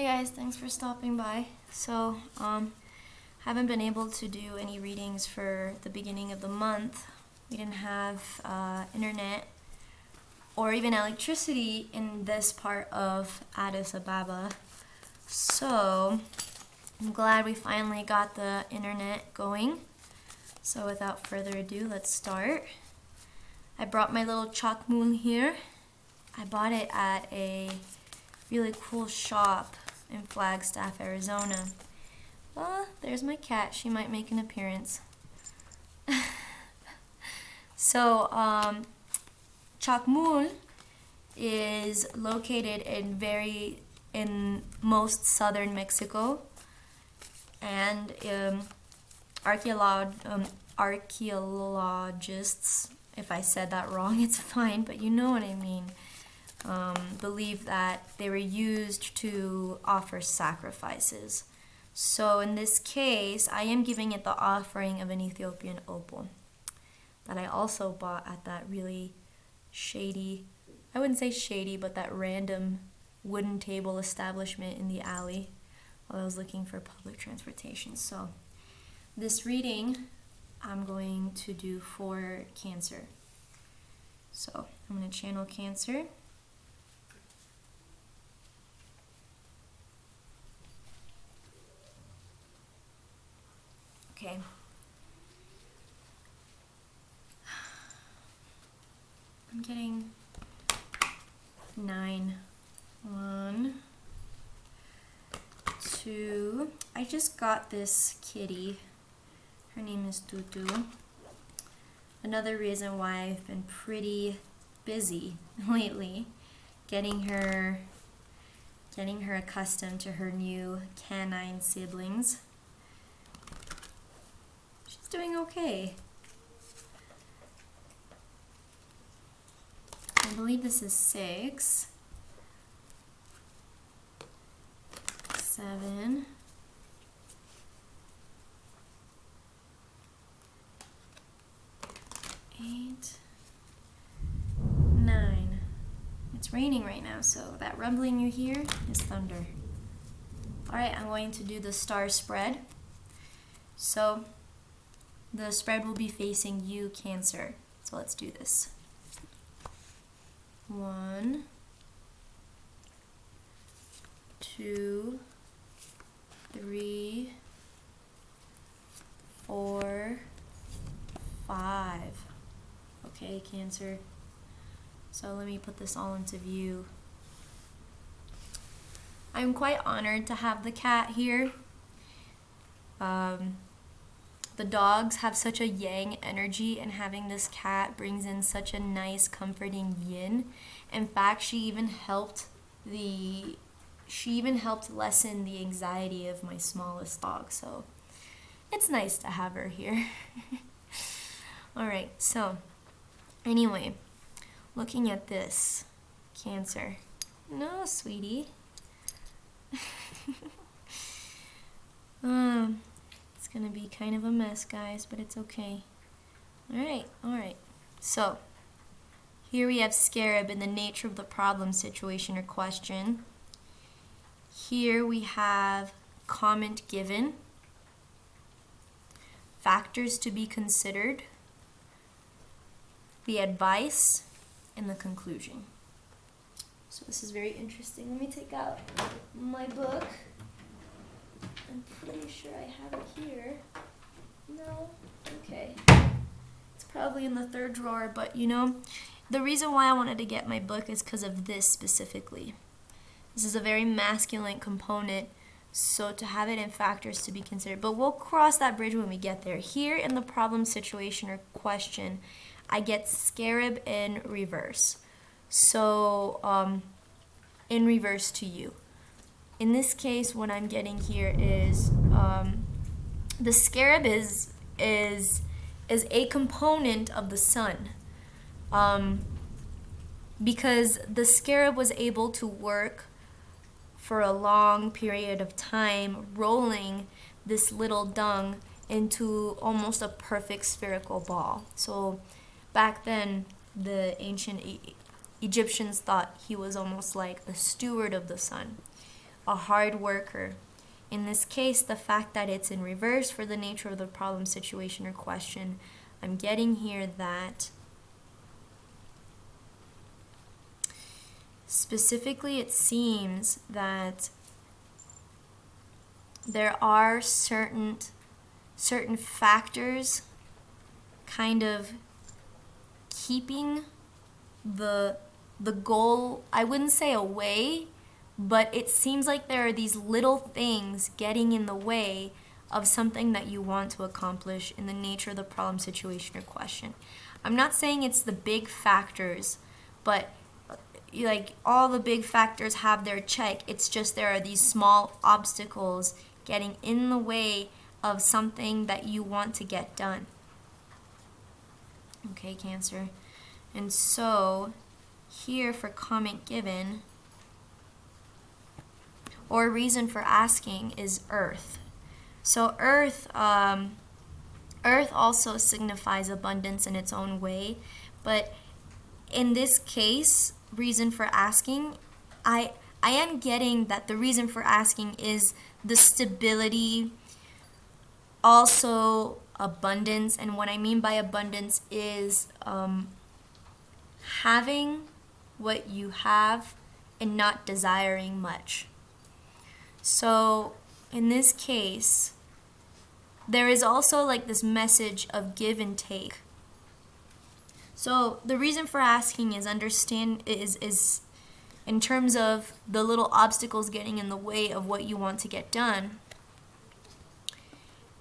Hey guys, thanks for stopping by. So, haven't been able to do any readings for the beginning of the month. We didn't have internet or even electricity in this part of Addis Ababa. So, I'm glad we finally got the internet going. So without further ado, let's start. I brought my little chalk moon here. I bought it at a really cool shop in Flagstaff, Arizona. Well, there's my cat. She might make an appearance. So, Chacmool is located in most southern Mexico, and archaeologists, if I said that wrong, it's fine, but you know what I mean, believe that they were used to offer sacrifices. So in this case, I am giving it the offering of an Ethiopian opal that I also bought at that really shady, I wouldn't say shady, but that random wooden table establishment in the alley while I was looking for public transportation. So this reading I'm going to do for Cancer. So I'm going to channel Cancer. Okay. I'm getting 9. 1, 2. I just got this kitty. Her name is Tutu. Another reason why I've been pretty busy lately, getting her accustomed to her new canine siblings. She's doing okay. I believe this is 6, 7, 8, 9. It's raining right now, so that rumbling you hear is thunder. Alright, I'm going to do the star spread. So the spread will be facing you, Cancer. So let's do this. 1, 2, 3, 4, 5. Okay, Cancer. So let me put this all into view. I'm quite honored to have the cat here. The dogs have such a yang energy, and having this cat brings in such a nice, comforting yin. In fact, she even helped lessen the anxiety of my smallest dog, so it's nice to have her here. Alright, so anyway, looking at this, Cancer. No, sweetie. It's gonna be kind of a mess, guys, but it's okay. Alright. So, here we have scarab in the nature of the problem, situation, or question. Here we have comment given, factors to be considered, the advice, and the conclusion. So this is very interesting. Let me take out my book. I'm pretty sure I have it here. No? Okay. It's probably in the 3rd drawer, but you know, the reason why I wanted to get my book is because of this specifically. This is a very masculine component, so to have it in factors to be considered. But we'll cross that bridge when we get there. Here in the problem, situation, or question, I get scarab in reverse. So, in reverse to you. In this case, what I'm getting here is the scarab is a component of the sun, because the scarab was able to work for a long period of time, rolling this little dung into almost a perfect spherical ball. So back then, the ancient Egyptians thought he was almost like the steward of the sun. a hard worker. In this case, the fact that it's in reverse for the nature of the problem, situation, or question, I'm getting here that specifically it seems that there are certain factors kind of keeping the goal, I wouldn't say away, but it seems like there are these little things getting in the way of something that you want to accomplish in the nature of the problem, situation, or question. I'm not saying it's the big factors, but like all the big factors have their check. It's just there are these small obstacles getting in the way of something that you want to get done. Okay, Cancer. And so here for comment given or reason for asking is Earth. So Earth also signifies abundance in its own way, but in this case, reason for asking, I am getting that the reason for asking is the stability, also abundance, and what I mean by abundance is having what you have and not desiring much. So in this case, there is also like this message of give and take. So the reason for asking is is in terms of the little obstacles getting in the way of what you want to get done.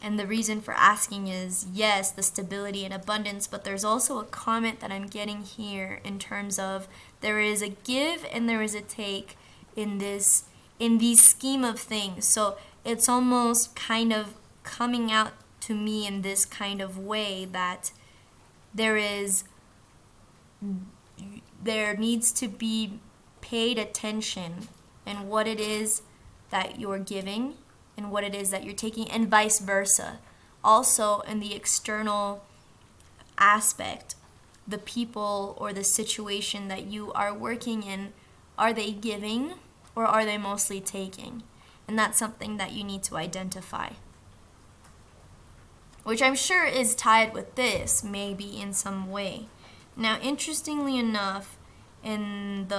And the reason for asking is, yes, the stability and abundance, but there's also a comment that I'm getting here in terms of there is a give and there is a take in these scheme of things. So it's almost kind of coming out to me in this kind of way that there needs to be paid attention in what it is that you're giving and what it is that you're taking, and vice versa. Also in the external aspect, the people or the situation that you are working in, are they giving or are they mostly taking? And that's something that you need to identify, which I'm sure is tied with this, maybe in some way. Now, interestingly enough, and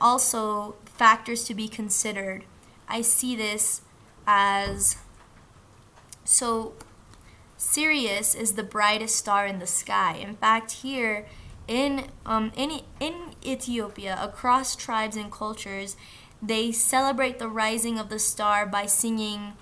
also factors to be considered, I see this as, so Sirius is the brightest star in the sky. In fact, here in Ethiopia, across tribes and cultures, they celebrate the rising of the star by singing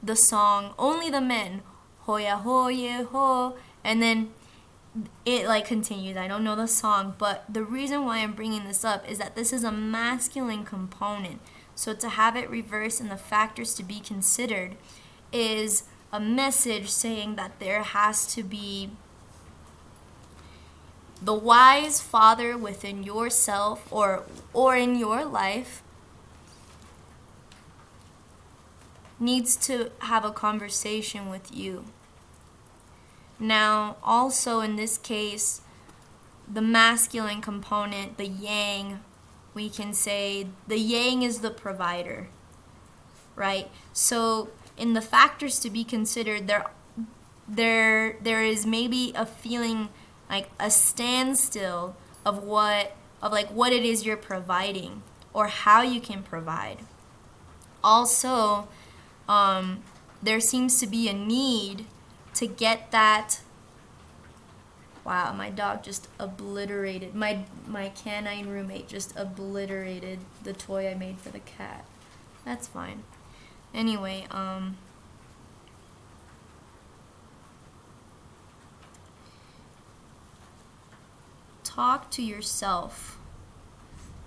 the song Only the Men, Hoya Hoye Ho, and then it like continues. I don't know the song, but the reason why I'm bringing this up is that this is a masculine component. So to have it reversed and the factors to be considered is a message saying that there has to be the wise father within yourself or in your life needs to have a conversation with you. Now, also in this case, the masculine component, the yang, we can say the yang is the provider, right? So in the factors to be considered, there is maybe a feeling like a standstill of what it is you're providing or how you can provide. Also, there seems to be a need to get that. Wow, my dog just obliterated, my canine roommate just obliterated the toy I made for the cat. That's fine. Anyway, talk to yourself.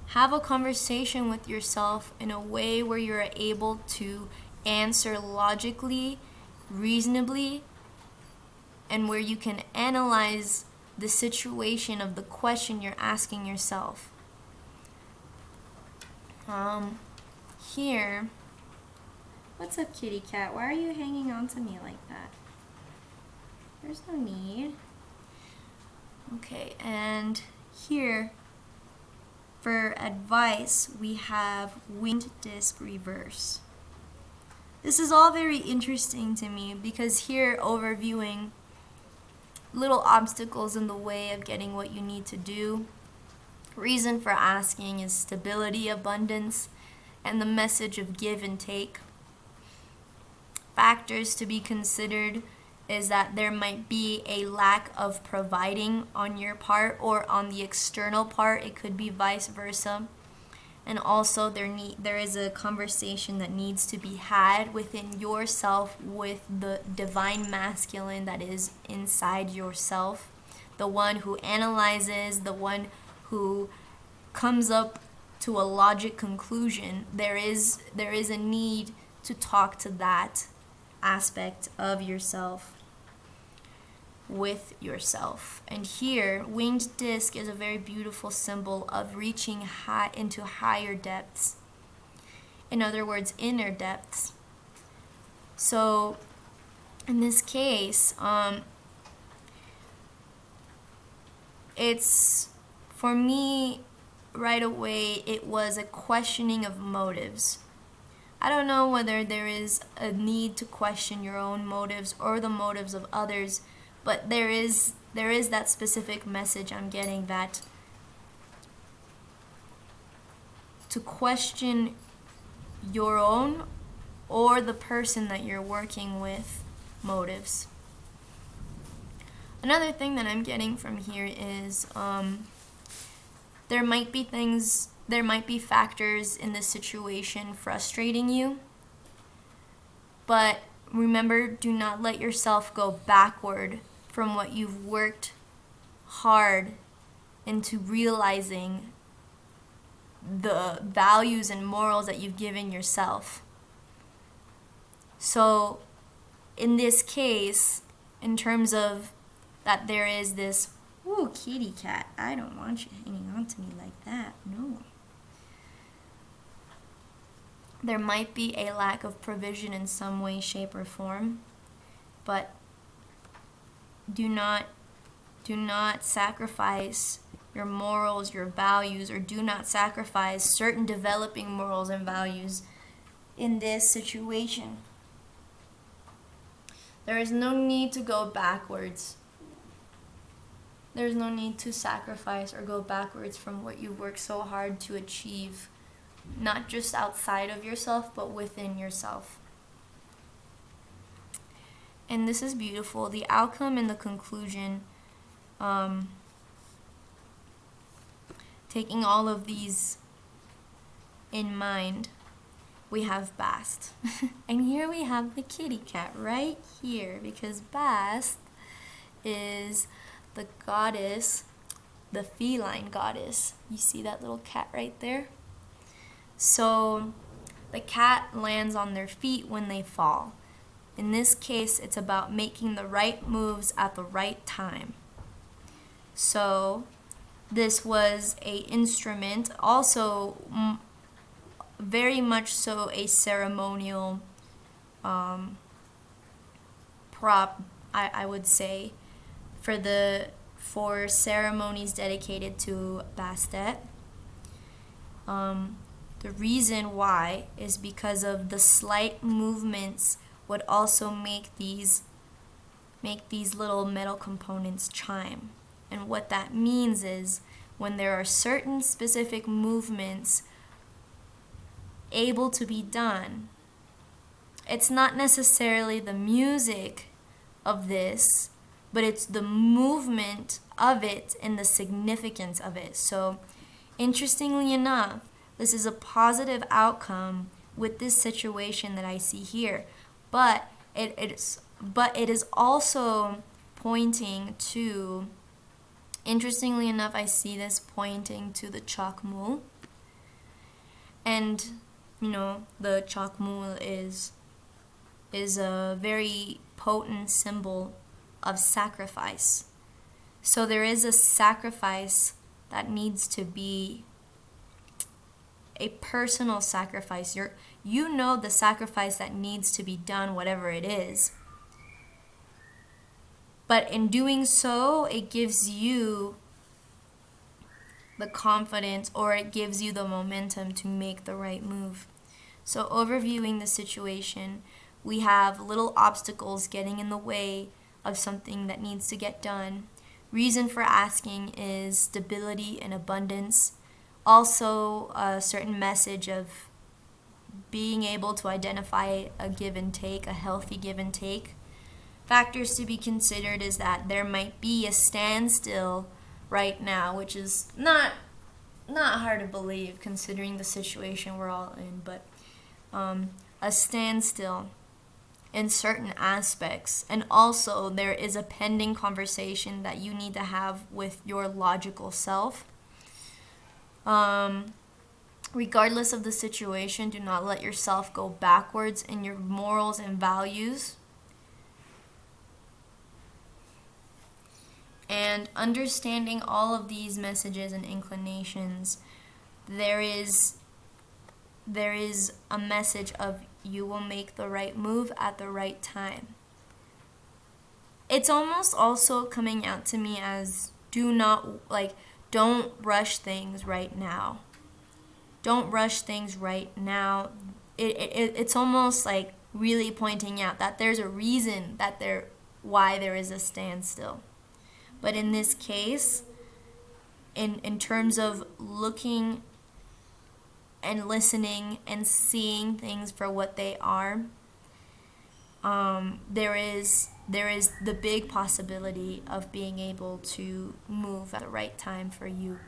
Have a conversation with yourself in a way where you're able to answer logically, reasonably, and where you can analyze the situation of the question you're asking yourself. Here, what's up, kitty cat? Why are you hanging on to me like that? There's no need. Okay, and here, For advice, we have winged disc reverse. This is all very interesting to me because here overviewing little obstacles in the way of getting what you need to do. Reason for asking is stability, abundance, and the message of give and take. Factors to be considered is that there might be a lack of providing on your part or on the external part. It could be vice versa. And also there is a conversation that needs to be had within yourself with the divine masculine that is inside yourself, the one who analyzes, the one who comes up to a logic conclusion. There is a need to talk to that aspect of yourself with yourself. And here, winged disc is a very beautiful symbol of reaching high into higher depths. In other words, inner depths. So, in this case, it's, for me, right away, it was a questioning of motives. I don't know whether there is a need to question your own motives or the motives of others, but there is that specific message I'm getting, that to question your own or the person that you're working with motives. Another thing that I'm getting from here is there might be factors in this situation frustrating you, but remember, do not let yourself go backward from what you've worked hard into realizing, the values and morals that you've given yourself. So in this case, in terms of that, there is this, ooh, kitty cat, I don't want you hanging on to me like that, no. There might be a lack of provision in some way, shape, or form, but do not sacrifice your morals, your values, or do not sacrifice certain developing morals and values in this situation. There is no need to go backwards. There's no need to sacrifice or go backwards from what you worked so hard to achieve, not just outside of yourself, but within yourself. And this is beautiful. The outcome and the conclusion, taking all of these in mind, we have Bast. And here we have the kitty cat right here, because Bast is the goddess, the feline goddess. You see that little cat right there? So the cat lands on their feet when they fall. In this case, it's about making the right moves at the right time. So this was an instrument, also very much so a ceremonial prop, I would say, for ceremonies dedicated to Bastet. The reason why is because of the slight movements would also make these little metal components chime. And what that means is when there are certain specific movements able to be done, it's not necessarily the music of this, but it's the movement of it and the significance of it. So interestingly enough, this is a positive outcome with this situation that I see here. But it is also pointing to, interestingly enough, I see this pointing to the chakmul. And, the chakmul is a very potent symbol of sacrifice. So there is a sacrifice that needs to be a personal sacrifice. The sacrifice that needs to be done, whatever it is. But in doing so, it gives you the confidence, or it gives you the momentum to make the right move. So overviewing the situation, we have little obstacles getting in the way of something that needs to get done. Reason for asking is stability and abundance. Also, a certain message of being able to identify a give and take, a healthy give and take. Factors to be considered is that there might be a standstill right now, which is not hard to believe considering the situation we're all in, but a standstill in certain aspects. And also there is a pending conversation that you need to have with your logical self. Regardless of the situation, do not let yourself go backwards in your morals and values. And understanding all of these messages and inclinations, there is a message of you will make the right move at the right time. It's almost also coming out to me as don't rush things right now. Don't rush things right now. It's almost like really pointing out that there's a reason why there is a standstill. But in this case, in terms of looking and listening and seeing things for what they are, there is the big possibility of being able to move at the right time for you.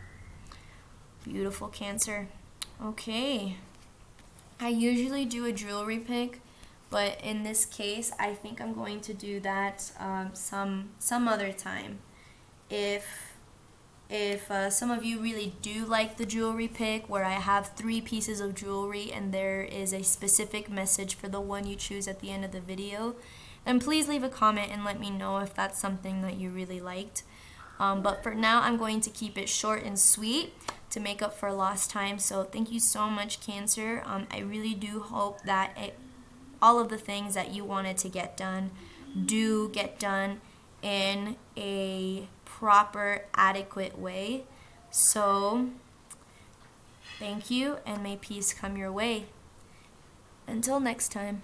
Beautiful, Cancer. Okay. I usually do a jewelry pick, but in this case, I think I'm going to do that some other time. If some of you really do like the jewelry pick where I have 3 pieces of jewelry and there is a specific message for the one you choose at the end of the video, then please leave a comment and let me know if that's something that you really liked. But for now, I'm going to keep it short and sweet to make up for lost time. So thank you so much, Cancer. I really do hope that all of the things that you wanted to get done do get done in a proper, adequate way. So thank you, and may peace come your way. Until next time.